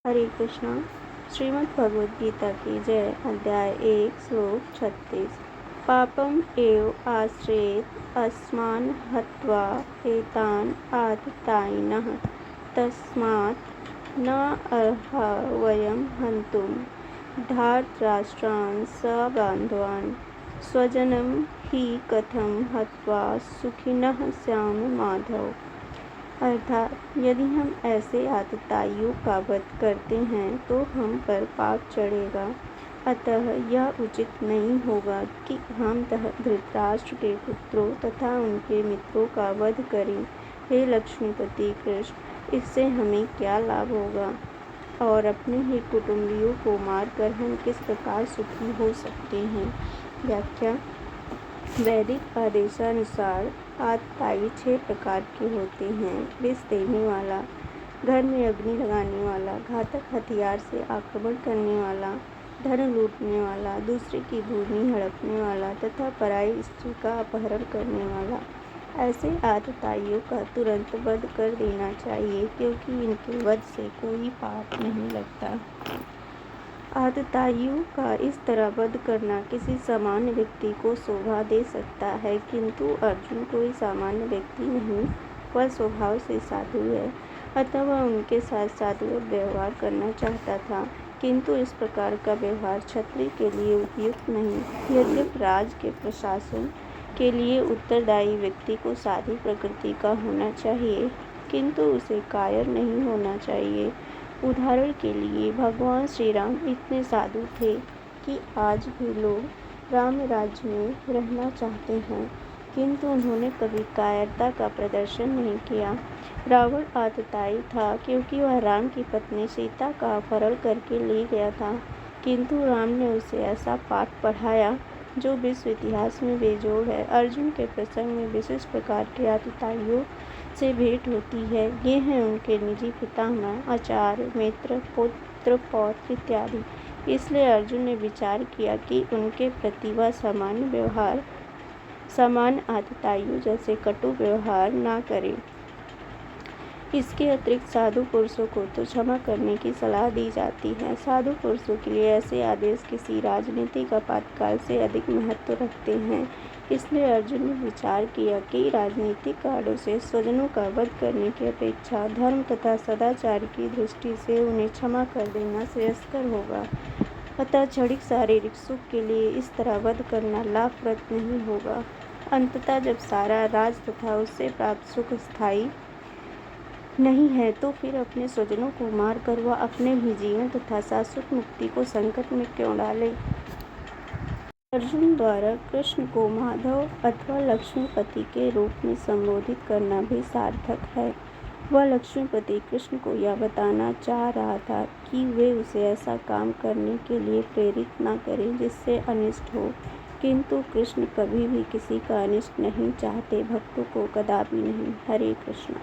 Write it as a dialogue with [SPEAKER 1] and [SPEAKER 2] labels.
[SPEAKER 1] हरे कृष्णा। श्रीमद् भगवद गीता की जय। अध्याय 1 श्लोक 36। पापम एव आश्रयेत अस्मान् हत्वा एतान् आततायिनः तस्मात् न अर्हा वयं हन्तुं धार्तराष्ट्रान् सबान्धवान् स्वजनं हि कथं हत्वा सुखिनः स्याम माधव। अर्थात यदि हम ऐसे आतताइयों का वध करते हैं तो हम पर पाप चढ़ेगा। अतः यह उचित नहीं होगा कि हम धृतराष्ट्र के पुत्रों तथा उनके मित्रों का वध करें। हे लक्ष्मीपति कृष्ण, इससे हमें क्या लाभ होगा और अपने ही कुटुंबियों को मारकर हम किस प्रकार सुखी हो सकते हैं। व्याख्या। वैदिक आदेशानुसार आतताई 6 प्रकार के होते हैं। विष देने वाला, घर में अग्नि लगाने वाला, घातक हथियार से आक्रमण करने वाला, धन लूटने वाला, दूसरे की भूमि हड़पने वाला तथा पराई स्त्री का अपहरण करने वाला। ऐसे आतताइयों का तुरंत वध कर देना चाहिए, क्योंकि इनके वध से कोई पाप नहीं लगता। आतताइयों का इस तरह वध करना किसी सामान्य व्यक्ति को शोभा दे सकता है, किंतु अर्जुन कोई सामान्य व्यक्ति नहीं, वह स्वभाव से साधु है। अतः वह उनके साथ साधुवत व्यवहार करना चाहता था, किंतु इस प्रकार का व्यवहार क्षत्रिय के लिए उपयुक्त नहीं। यद्यपि राज के प्रशासन के लिए उत्तरदायी व्यक्ति को साधी प्रकृति का होना चाहिए, किंतु उसे कायर नहीं होना चाहिए। उदाहरण के लिए भगवान श्री राम इतने साधु थे कि आज भी लोग राम राज्य में रहना चाहते हैं, किंतु उन्होंने कभी कायरता का प्रदर्शन नहीं किया। रावण आतताई था क्योंकि वह राम की पत्नी सीता का अपहरण करके ले गया था, किंतु राम ने उसे ऐसा पाठ पढ़ाया जो विश्व इतिहास में बेजोड़ है। अर्जुन के प्रसंग में विशेष प्रकार के आतताइयों से भेंट होती है। ये हैं उनके निजी पितामह, आचार्य, मित्र, पुत्र, पौत्र इत्यादि। इसलिए अर्जुन ने विचार किया कि उनके प्रति वह सामान्य आतताइयों जैसे कटु व्यवहार न करे। इसके अतिरिक्त साधु पुरुषों को तो क्षमा करने की सलाह दी जाती है। साधु पुरुषों के लिए ऐसे आदेश किसी राजनीतिक आपातकाल से अधिक महत्व रखते हैं। इसलिए अर्जुन ने विचार किया कि राजनीतिक कारणों से स्वजनों का वध करने की अपेक्षा धर्म तथा सदाचार की दृष्टि से उन्हें क्षमा कर देना श्रेयस्कर होगा। अतः क्षणिक शारीरिक सुख के लिए इस तरह वध करना लाभप्रद नहीं होगा। अंततः जब सारा राज तथा उससे प्राप्त सुख स्थायी नहीं है, तो फिर अपने स्वजनों को मारकर वह अपने भी जीवन तथा शाश्वत मुक्ति को संकट में क्यों डाले। अर्जुन द्वारा कृष्ण को माधव अथवा लक्ष्मीपति के रूप में संबोधित करना भी सार्थक है। वह लक्ष्मीपति कृष्ण को यह बताना चाह रहा था कि वे उसे ऐसा काम करने के लिए प्रेरित न करें जिससे अनिष्ट हो, किंतु कृष्ण कभी भी किसी का अनिष्ट नहीं चाहते, भक्तों को कदापि नहीं। हरे कृष्ण।